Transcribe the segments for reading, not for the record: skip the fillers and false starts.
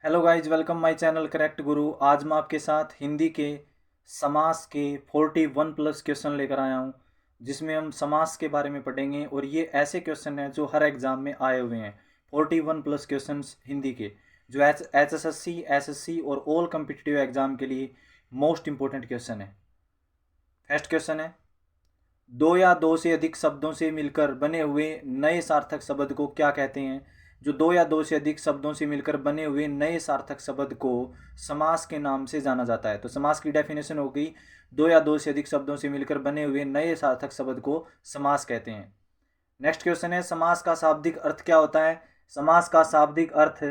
Hello guys, welcome my channel correct गुरु। आज मैं आपके साथ हिंदी के समास के 41 प्लस क्वेश्चन लेकर आया हूँ, जिसमें हम समास के बारे में पढ़ेंगे। और ये ऐसे क्वेश्चन हैं जो हर एग्जाम में आए हुए हैं। 41 प्लस क्वेश्चन हिंदी के जो HSSC, SSC और ऑल कम्पिटिटिव एग्जाम के लिए मोस्ट इंपॉर्टेंट क्वेश्चन है। फर्स्ट क्वेश्चन है, दो या दो से अधिक शब्दों से मिलकर बने हुए नए सार्थक शब्द को क्या कहते हैं? जो दो या दो से अधिक शब्दों से मिलकर बने हुए नए सार्थक शब्द को समास के नाम से जाना जाता है। तो समास की डेफिनेशन हो गई, दो या दो से अधिक शब्दों से मिलकर बने हुए नए सार्थक शब्द को समास कहते हैं। नेक्स्ट क्वेश्चन है, समास का शाब्दिक अर्थ क्या होता है? समास का शाब्दिक अर्थ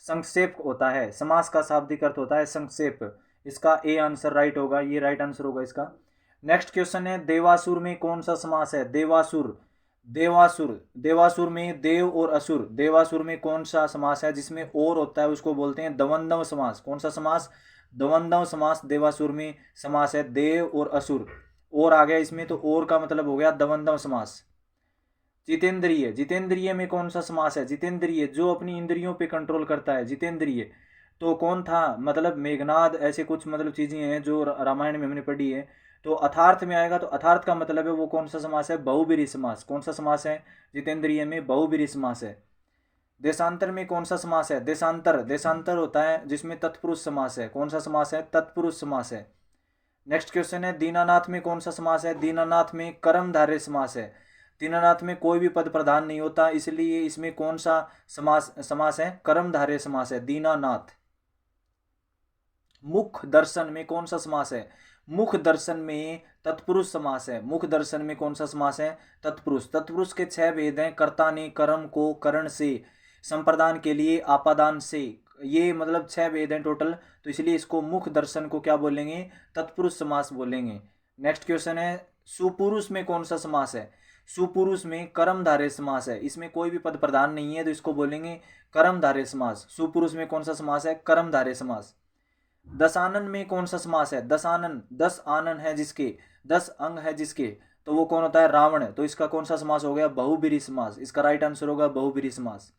संक्षेप होता है। समास का शाब्दिक अर्थ होता है संक्षेप। इसका ए आंसर राइट होगा, ये राइट आंसर होगा इसका। नेक्स्ट क्वेश्चन है, देवासुर में कौन सा समास है? देवासुर देवासुर देवासुर में देव और असुर, देवासुर में कौन सा समास है जिसमें और होता है? उसको बोलते हैं द्वंद्व समास। कौन सा समास? द्वंद्व समास देवासुर में समास है, देव और असुर। और आ गया इसमें, तो और का मतलब हो गया द्वंद्व समास। जितेंद्रिय, जितेंद्रिय में कौन सा समास है? जितेंद्रिय जो अपनी इंद्रियों पे कंट्रोल करता है, जितेंद्रिय। तो कौन था? मतलब मेघनाद, ऐसे कुछ मतलब चीजें हैं जो रामायण में हमने पढ़ी है। तो अथार्थ में आएगा, तो अथार्थ का मतलब है वो कौन सा समास है? बहुब्रीहि समास। कौन सा समास है? जितेंद्रिय में बहुब्रीहि समास है। देशांतर में कौन सा समास है? देशांतर, देशांतर होता है जिसमें तत्पुरुष समास है। कौन सा समास है? तत्पुरुष समास है। नेक्स्ट क्वेश्चन है, दीनानाथ में कौन सा समास है? दीनानाथ में कर्मधारय समास है। दीनानाथ में कोई भी पद प्रधान नहीं होता, इसलिए इसमें कौन सा समास समास है? कर्मधारय समास है, दीनानाथ। मुख दर्शन में कौन सा समास है? मुख दर्शन में तत्पुरुष समास है। मुख दर्शन में कौन सा समास है? तत्पुरुष। तत्पुरुष के 6 भेद हैं, कर्ता ने कर्म को करण से, संप्रदान के लिए आपादान से। ये मतलब 6 भेद हैं टोटल, तो इसलिए इसको मुख दर्शन को क्या बोलेंगे? तत्पुरुष समास बोलेंगे। नेक्स्ट क्वेश्चन है, सुपुरुष में कौन सा समास है? सुपुरुष में कर्मधारय समास है। इसमें कोई भी पद प्रधान नहीं है, तो इसको बोलेंगे कर्मधारय समास। सुपुरुष में कौन सा समास है? कर्मधारय समास। दशानन में कौन सा समास है? दशानन, 10 आनन है जिसके, 10 अंग है जिसके, तो वो कौन होता है? रावण। तो इसका कौन सा समास हो गया? बहुब्रीहि समास। इसका राइट आंसर होगा बहुब्रीहि समास।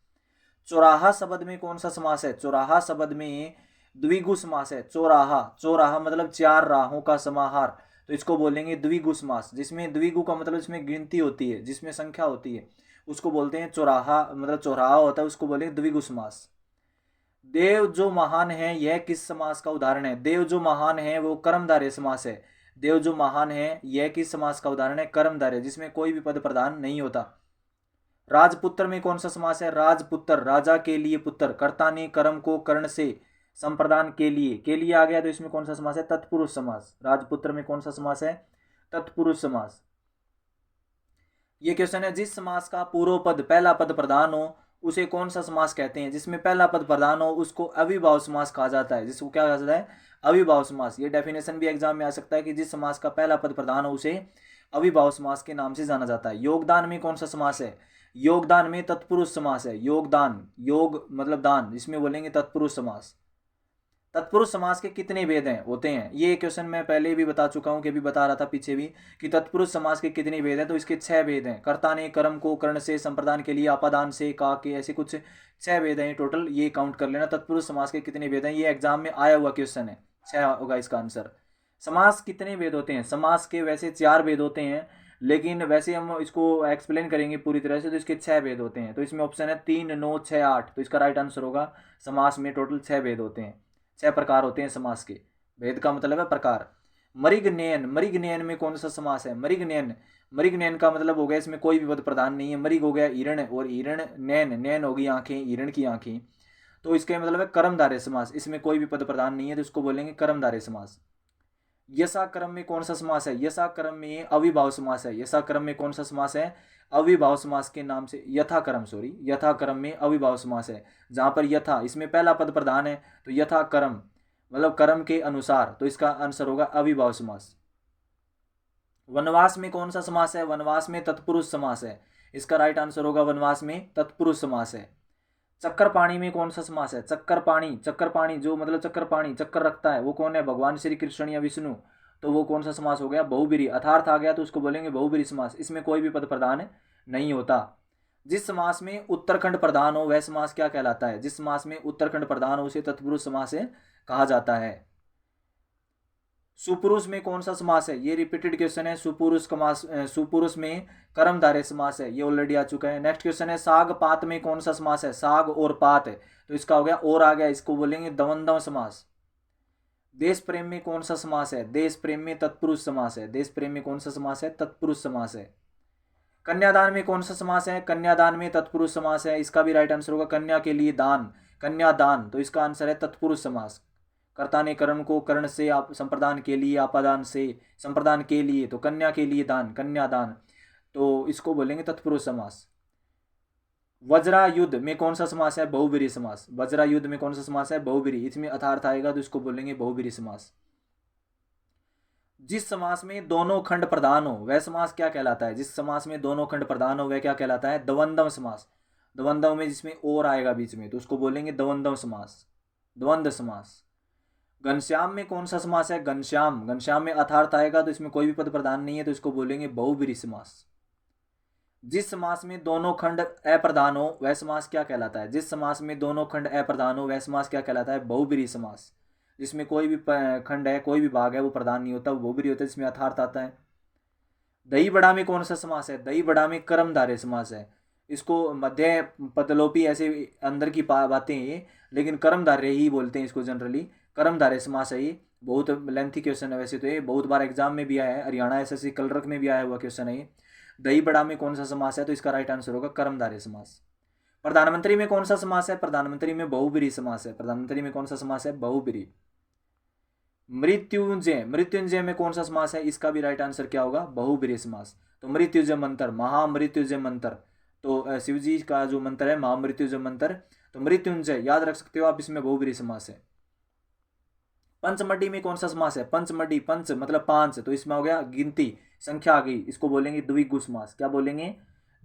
चौराहा शब्द में कौन सा समास है? चौराहा शब्द में द्विगु समास है। चौराहा, चौराहा मतलब 4 राहों का समाहार, तो इसको बोलेंगे द्विगु समास। जिसमें द्विगु का मतलब इसमें गिनती होती है, जिसमें संख्या होती है, उसको बोलते हैं चौराहा, मतलब चौराहा होता है, उसको बोलेंगे द्विगु समास। देव जो महान है, यह किस समास का उदाहरण है? देव जो महान है वो कर्मधारय समास है। देव जो महान है यह किस समास का उदाहरण है? कर्मधारय, जिसमें कोई भी पद प्रधान नहीं होता। राजपुत्र में कौन सा समास है? राजपुत्र, राजा के लिए पुत्र, कर्ता ने कर्म को कर्ण से, संप्रदान के लिए आ गया, तो इसमें कौन सा समास है? तत्पुरुष समास। राजपुत्र में कौन सा समास है? तत्पुरुष समास। ये क्वेश्चन है, जिस समास का पूर्व पद पहला पद प्रधान हो उसे कौन सा समास कहते हैं? जिसमें पहला पद प्रधान हो उसको अविभाव समास कहा जाता है। जिसको क्या कहा जाता है? अविभाव समास। ये डेफिनेशन भी एग्जाम में आ सकता है कि जिस समास का पहला पद प्रधान हो उसे अविभाव समास के नाम से जाना जाता है। योगदान में कौन सा समास है? योगदान में तत्पुरुष समास है। योगदान, योग मतलब दान, इसमें बोलेंगे तत्पुरुष समास। तत्पुरुष समास के कितने भेद हैं होते हैं? ये क्वेश्चन मैं पहले भी बता चुका हूँ, कि भी बता रहा था पीछे भी, कि तत्पुरुष समास के कितने भेद हैं। तो इसके 6 भेद हैं। कर्ता ने कर्म को कर्ण से, संप्रदान के लिए आपादान से, का के, ऐसे कुछ 6 भेद हैं टोटल। ये काउंट कर लेना, तत्पुरुष समास के कितने भेद हैं। ये एग्जाम में आया हुआ क्वेश्चन है, 6 होगा इसका आंसर। समास कितने भेद होते हैं? समास के वैसे 4 भेद होते हैं, लेकिन वैसे हम इसको एक्सप्लेन करेंगे पूरी तरह से, तो इसके 6 भेद होते हैं। तो इसमें ऑप्शन है 3, 9, 6, 8, तो इसका राइट आंसर होगा समास में टोटल 6 भेद होते हैं। 6 प्रकार होते हैं समास के। भेद का मतलब है प्रकार। मृगनयन, मृगनयन में कौन सा समास है? मृगनयन, मृगनयन का मतलब हो गया इसमें कोई भी पद प्रधान नहीं है। मृग हो गया हिरण, और हिरण, नैन, नैन होगी आंखें, हिरण की आंखें, तो इसके मतलब है कर्मधारय समास। इसमें कोई भी पद प्रधान नहीं है, तो इसको बोलेंगे कर्मधारय समास। यशा क्रम में कौन सा समास है? यशा क्रम में अविभाव समास है। यशा क्रम में कौन सा समास है? अविभाव समास के नाम से, यथा क्रम, सॉरी, यथा क्रम में अविभाव समास है। जहां पर यथा, इसमें पहला पद प्रधान है, तो यथा क्रम मतलब कर्म के अनुसार, तो इसका आंसर होगा अविभाव समास। वनवास में कौन सा समास है? वनवास में तत्पुरुष समास है। इसका राइट आंसर होगा वनवास में तत्पुरुष समास है। चक्कर पाणी में कौन सा समास है? चक्कर पाणी, चक्कर पाणी जो मतलब चक्कर पाणी, चक्कर रखता है, वो कौन है? भगवान श्री कृष्ण या विष्णु, तो वो कौन सा समास हो गया? बहुब्रीहि। अर्थार्थ आ गया तो उसको बोलेंगे बहुब्रीहि समास। इसमें कोई भी पद प्रधान नहीं होता। जिस समास में उत्तरखंड प्रधान हो वह समास क्या कहलाता है? जिस समास में उत्तरखंड प्रधान हो उसे तत्पुरुष समास कहा जाता है। सुपुरुष में कौन सा समास है? ये रिपीटेड क्वेश्चन है। सुपुरुष में कर्मधारय समास है, ये ऑलरेडी आ चुका है। नेक्स्ट क्वेश्चन है साग पात में कौन सा समास है? साग और पात है तो इसका हो गया और आ गया, इसको बोलेंगे द्वंद्व समास। देश प्रेम में कौन सा समास है? देश प्रेम में तत्पुरुष समास है। देश प्रेम में कौन सा समास है? तत्पुरुष समास है। कन्यादान में कौन सा समास है? कन्यादान में तत्पुरुष समास है, इसका भी राइट आंसर होगा कन्या के लिए दान, कन्यादान, तो इसका आंसर है तत्पुरुष समास। कर्ता ने कर्ण को कर्ण से, आप संप्रदान के लिए, आपादान से संप्रदान के लिए, तो कन्या के लिए दान, कन्यादान, तो इसको बोलेंगे तत्पुरुष समास। वज्रायुद्ध में कौन सा समास है? बहुब्रीहि समास। वज्रायुद्ध में कौन सा समास है? बहुब्रीहि, इसमें अर्थार्थ आएगा तो इसको बोलेंगे बहुब्रीहि समास। जिस समास में दोनों खंड प्रधान हो वह समास क्या कहलाता है? जिस समास में दोनों खंड प्रधान हो वह क्या कहलाता है? द्वंद्व समास। द्वंद्व में जिसमें और आएगा बीच में तो उसको बोलेंगे द्वंद्व समास, द्वंद्व समास। घनश्याम में कौन सा समास है? घनश्याम, घनश्याम में अर्थार्थ आएगा तो इसमें कोई भी पद प्रधान नहीं है तो इसको बोलेंगे बहुब्रीहि समास। जिस समास में दोनों खंड अप्रधान हो वह समास क्या कहलाता है? जिस समास में दोनों खंड अप्रधान हो वह समास क्या कहलाता है? बहुब्रीहि समास। जिसमें कोई भी खंड है, कोई भी भाग है वो प्रधान नहीं होता, वो बहुब्रीहि होता है, जिसमें अर्थार्थ आता है। दही बड़ा में कौन सा समास है? दही बड़ा में कर्मधारय समास है। इसको मध्य पदलोपी ऐसे अंदर की बातें हैं, लेकिन कर्मधारय ही बोलते हैं इसको जनरली। कर्मधारय समास है ये, बहुत लेंथी क्वेश्चन है वैसे तो, ये बहुत बार एग्जाम में भी आया है, हरियाणा एसएससी कलरक में भी आया हुआ क्वेश्चन है ये। दही बड़ा में कौन सा समास है? तो इसका राइट आंसर होगा कर्मधारय समास। प्रधानमंत्री में कौन सा समास है? प्रधानमंत्री में बहुब्रीहि समास है। प्रधानमंत्री में कौन सा समास है? बहुब्रीहि। मृत्युंजय, मृत्युंजय में कौन सा समास है? इसका भी राइट आंसर क्या होगा? बहुब्रीहि समास। तो मृत्युंजय मंत्र, महामृत्युंजय मंत्र, तो शिव जी का जो मंत्र है महामृत्युंजय मंत्र, तो मृत्युंजय याद रख सकते हो आप, इसमें बहुब्रीहि समास है। पंचमढ़ी में कौन सा समास है? पंचमढ़ी, पंच मतलब पांच, तो इसमें हो गया गिनती, संख्या आ गई, इसको बोलेंगे द्विगु समास। क्या बोलेंगे?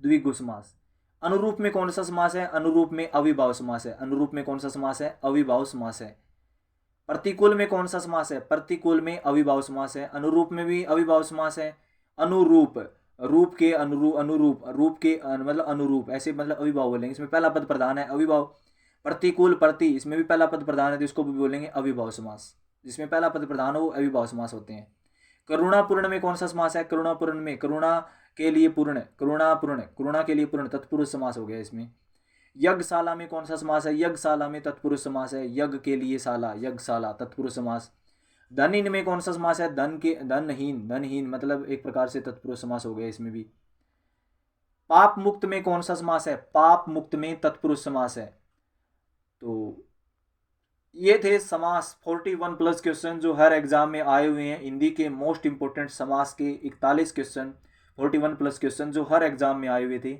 द्विगु समास। अनुरूप में कौन सा समास है? अनुरूप में अविभाव समास है। अनुरूप में कौन सा समास है? अविभाव समास है। प्रतिकूल में कौन सा समास है? प्रतिकूल में अविभाव समास है। अनुरूप में भी अविभाव समास है। अनुरूप, रूप के अनुरूप, अनुरूप रूप के मतलब अनुरूप, ऐसे मतलब अविभाव बोलेंगे, इसमें पहला पद प्रधान है अविभाव। प्रतिकूल, प्रति, इसमें भी पहला पद प्रधान है तो इसको भी बोलेंगे अविभाव समास। जिसमें पहला पद प्रधान हो वो अविभाव समास होते हैं। करुणापूर्ण में कौन सा समास है? करुणापूर्ण में करुणा के लिए पूर्ण, करुणापूर्ण, करुणा के लिए पूर्ण, तत्पुरुष समास हो गया इसमें। यज्ञशाला में कौन सा समास है? यज्ञशाला में तत्पुरुष समास है। यज्ञ के लिए शाला, यज्ञशाला, तत्पुरुष समास। धनहीन में कौन सा समास है? धन के, धनहीन, धनहीन मतलब एक प्रकार से तत्पुरुष समास हो गया इसमें भी। पाप मुक्त में कौन सा समास है? पाप मुक्त में तत्पुरुष समास है। तो ये थे समास 41 प्लस क्वेश्चन जो हर एग्जाम में आए हुए हैं। हिंदी के मोस्ट इंपोर्टेंट समास के 41 क्वेश्चन, 41 प्लस क्वेश्चन जो हर एग्जाम में आए हुए थे।